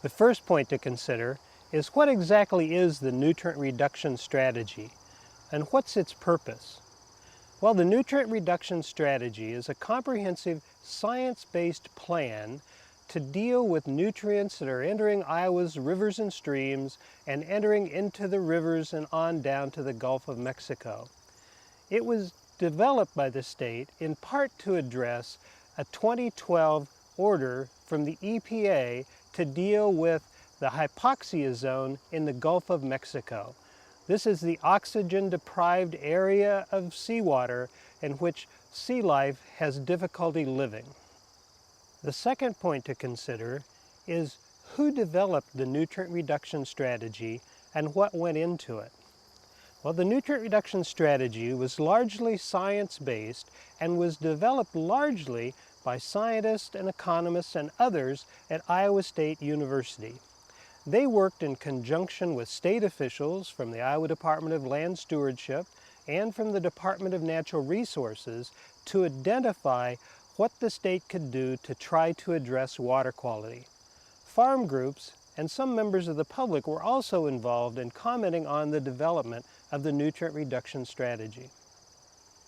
The first point to consider is what exactly is the nutrient reduction strategy and what's its purpose? Well, the nutrient reduction strategy is a comprehensive science-based plan to deal with nutrients that are entering Iowa's rivers and streams and entering into the rivers and on down to the Gulf of Mexico. It was developed by the state in part to address a 2012 order from the EPA to deal with the hypoxia zone in the Gulf of Mexico. This is the oxygen-deprived area of seawater in which sea life has difficulty living. The second point to consider is who developed the nutrient reduction strategy and what went into it. Well, the nutrient reduction strategy was largely science-based and was developed largely by scientists and economists and others at Iowa State University. They worked in conjunction with state officials from the Iowa Department of Land Stewardship and from the Department of Natural Resources to identify what the state could do to try to address water quality. Farm groups and some members of the public were also involved in commenting on the development of the nutrient reduction strategy.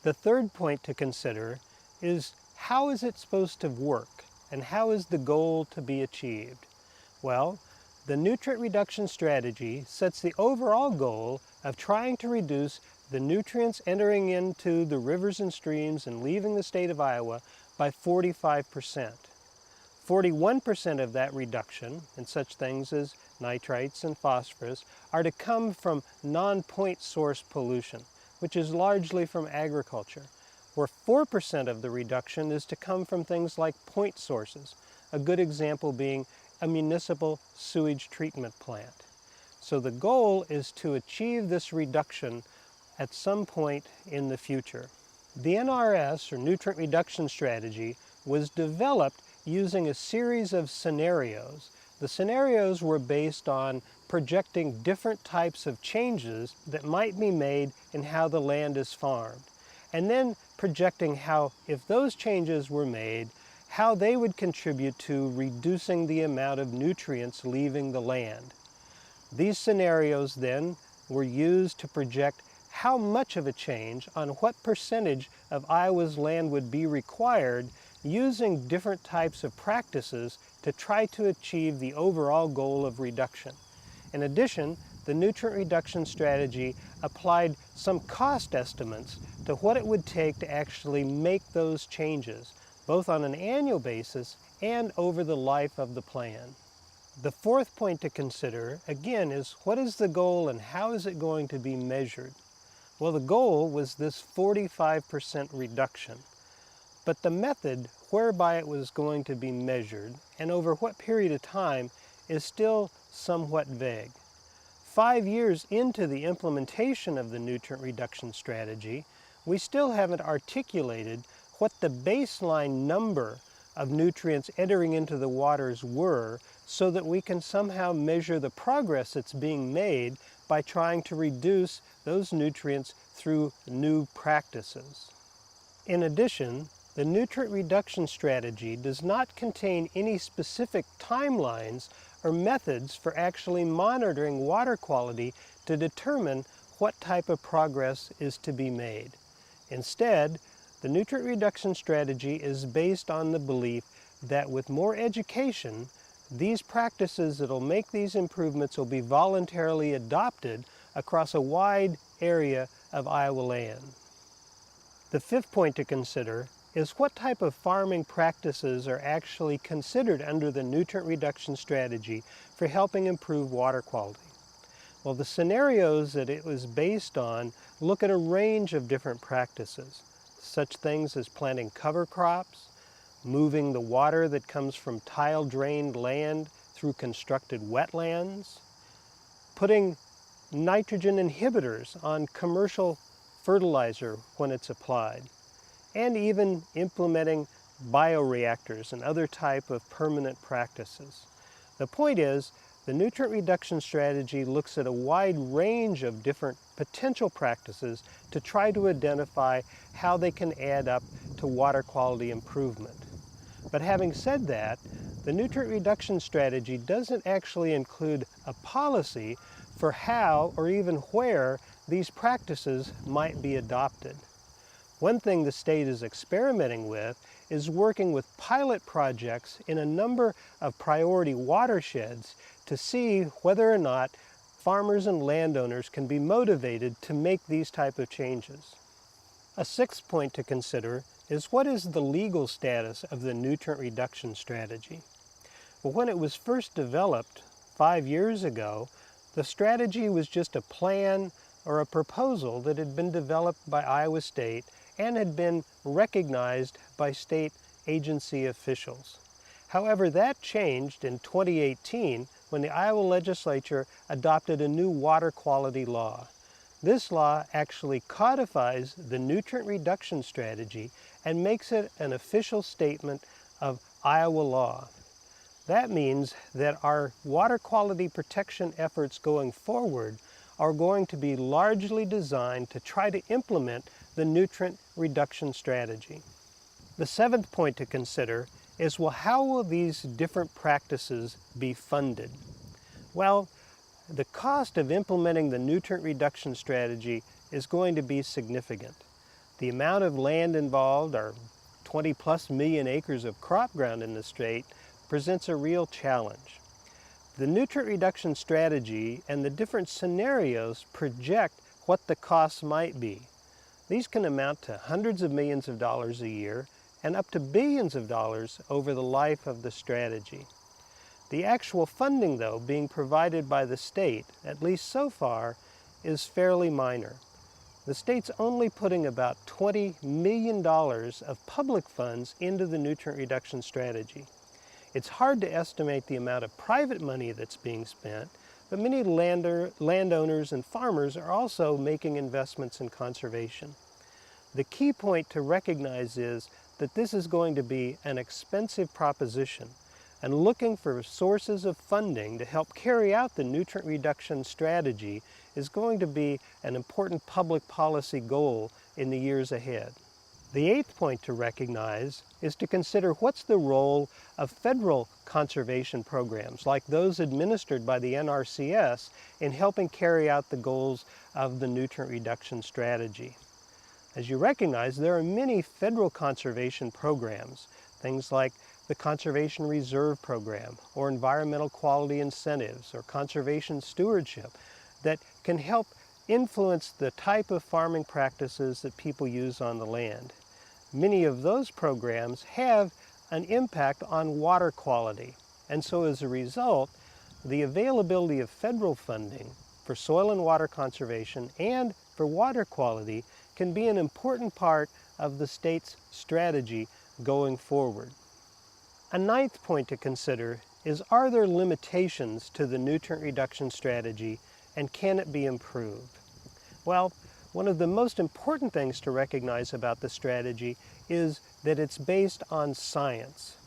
The third point to consider is how is it supposed to work and how is the goal to be achieved? Well, the nutrient reduction strategy sets the overall goal of trying to reduce the nutrients entering into the rivers and streams and leaving the state of Iowa by 45%. 41% of that reduction, in such things as nitrites and phosphorus, are to come from non-point source pollution, which is largely from agriculture, where 4% of the reduction is to come from things like point sources, a good example being a municipal sewage treatment plant. So the goal is to achieve this reduction at some point in the future. The NRS, or Nutrient Reduction Strategy, was developed using a series of scenarios. The scenarios were based on projecting different types of changes that might be made in how the land is farmed, and then projecting how, if those changes were made, how they would contribute to reducing the amount of nutrients leaving the land. These scenarios then were used to project how much of a change on what percentage of Iowa's land would be required using different types of practices to try to achieve the overall goal of reduction. In addition, the nutrient reduction strategy applied some cost estimates to what it would take to actually make those changes, both on an annual basis and over the life of the plan. The fourth point to consider, again, is what is the goal and how is it going to be measured? Well, the goal was this 45% reduction, but the method whereby it was going to be measured and over what period of time is still somewhat vague. 5 years into the implementation of the nutrient reduction strategy, we still haven't articulated what the baseline number of nutrients entering into the waters were so that we can somehow measure the progress that's being made by trying to reduce those nutrients through new practices. In addition, the nutrient reduction strategy does not contain any specific timelines or methods for actually monitoring water quality to determine what type of progress is to be made. Instead, the nutrient reduction strategy is based on the belief that with more education, these practices that will make these improvements will be voluntarily adopted across a wide area of Iowa land. The fifth point to consider is what type of farming practices are actually considered under the nutrient reduction strategy for helping improve water quality. Well, the scenarios that it was based on look at a range of different practices, such things as planting cover crops, moving the water that comes from tile-drained land through constructed wetlands, putting nitrogen inhibitors on commercial fertilizer when it's applied, and even implementing bioreactors and other type of permanent practices. The point is, the nutrient reduction strategy looks at a wide range of different potential practices to try to identify how they can add up to water quality improvement. But having said that, the nutrient reduction strategy doesn't actually include a policy for how or even where these practices might be adopted. One thing the state is experimenting with is working with pilot projects in a number of priority watersheds to see whether or not farmers and landowners can be motivated to make these type of changes. A sixth point to consider is what is the legal status of the nutrient reduction strategy? Well, when it was first developed 5 years ago, the strategy was just a plan or a proposal that had been developed by Iowa State and had been recognized by state agency officials. However, that changed in 2018 when the Iowa legislature adopted a new water quality law. This law actually codifies the nutrient reduction strategy and makes it an official statement of Iowa law. That means that our water quality protection efforts going forward are going to be largely designed to try to implement the nutrient reduction strategy. The seventh point to consider is, well, how will these different practices be funded? Well, the cost of implementing the nutrient reduction strategy is going to be significant. The amount of land involved, our 20+ million acres of crop ground in the state, presents a real challenge. The nutrient reduction strategy and the different scenarios project what the costs might be. These can amount to hundreds of millions of dollars a year and up to billions of dollars over the life of the strategy. The actual funding, though, being provided by the state, at least so far, is fairly minor. The state's only putting about $20 million of public funds into the nutrient reduction strategy. It's hard to estimate the amount of private money that's being spent, but many landowners and farmers are also making investments in conservation. The key point to recognize is that this is going to be an expensive proposition, and looking for sources of funding to help carry out the nutrient reduction strategy is going to be an important public policy goal in the years ahead. The eighth point to recognize is to consider what's the role of federal conservation programs like those administered by the NRCS in helping carry out the goals of the nutrient reduction strategy. As you recognize, there are many federal conservation programs, things like the Conservation Reserve Program, or environmental quality incentives, or conservation stewardship, that can help influence the type of farming practices that people use on the land. Many of those programs have an impact on water quality, and so as a result, the availability of federal funding for soil and water conservation and for water quality can be an important part of the state's strategy going forward. A ninth point to consider is, are there limitations to the nutrient reduction strategy and can it be improved? Well, one of the most important things to recognize about the strategy is that it's based on science.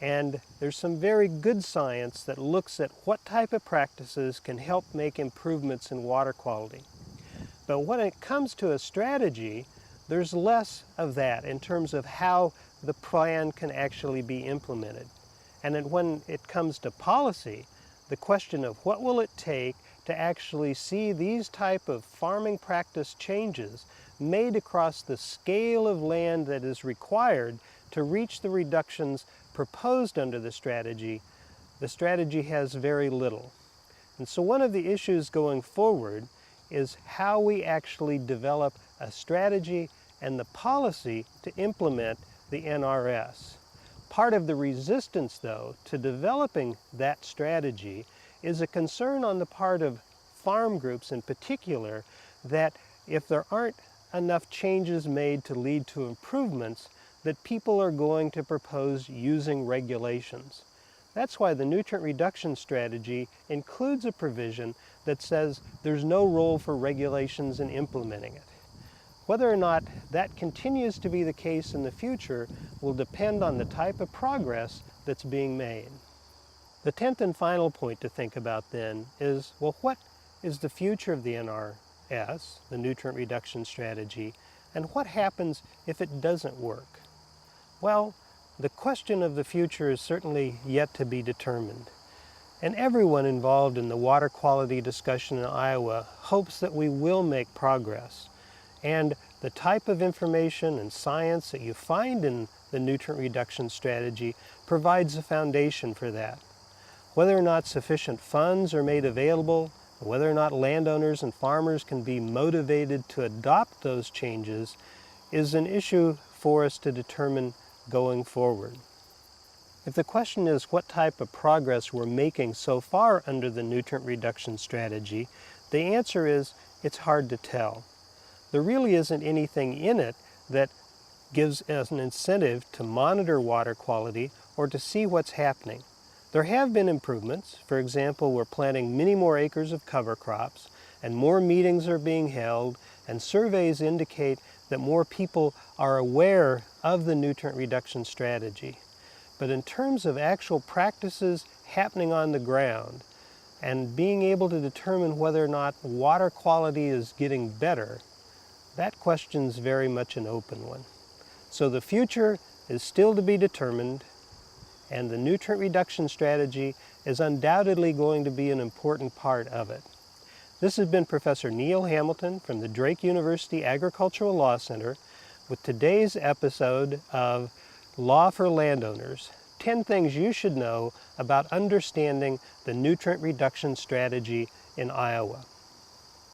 And there's some very good science that looks at what type of practices can help make improvements in water quality. But when it comes to a strategy, there's less of that in terms of how the plan can actually be implemented. And then when it comes to policy, the question of what will it take to actually see these type of farming practice changes made across the scale of land that is required to reach the reductions proposed under the strategy has very little. And so one of the issues going forward is how we actually develop a strategy and the policy to implement the NRS. Part of the resistance, though, to developing that strategy is a concern on the part of farm groups in particular that if there aren't enough changes made to lead to improvements, that people are going to propose using regulations. That's why the nutrient reduction strategy includes a provision that says there's no role for regulations in implementing it. Whether or not that continues to be the case in the future will depend on the type of progress that's being made. The 10th and final point to think about then is, well, what is the future of the NRS, the nutrient reduction strategy, and what happens if it doesn't work? Well, The question of the future is certainly yet to be determined. And everyone involved in the water quality discussion in Iowa hopes that we will make progress. And the type of information and science that you find in the nutrient reduction strategy provides a foundation for that. Whether or not sufficient funds are made available, whether or not landowners and farmers can be motivated to adopt those changes is an issue for us to determine going forward. If the question is what type of progress we're making so far under the nutrient reduction strategy, the answer is it's hard to tell. There really isn't anything in it that gives us an incentive to monitor water quality or to see what's happening. There have been improvements. For example, we're planting many more acres of cover crops, and more meetings are being held, and surveys indicate that more people are aware of the nutrient reduction strategy. But in terms of actual practices happening on the ground and being able to determine whether or not water quality is getting better, that question's very much an open one. So the future is still to be determined, and the nutrient reduction strategy is undoubtedly going to be an important part of it. This has been Professor Neil Hamilton from the Drake University Agricultural Law Center with today's episode of Law for Landowners, 10 things you should know about understanding the nutrient reduction strategy in Iowa.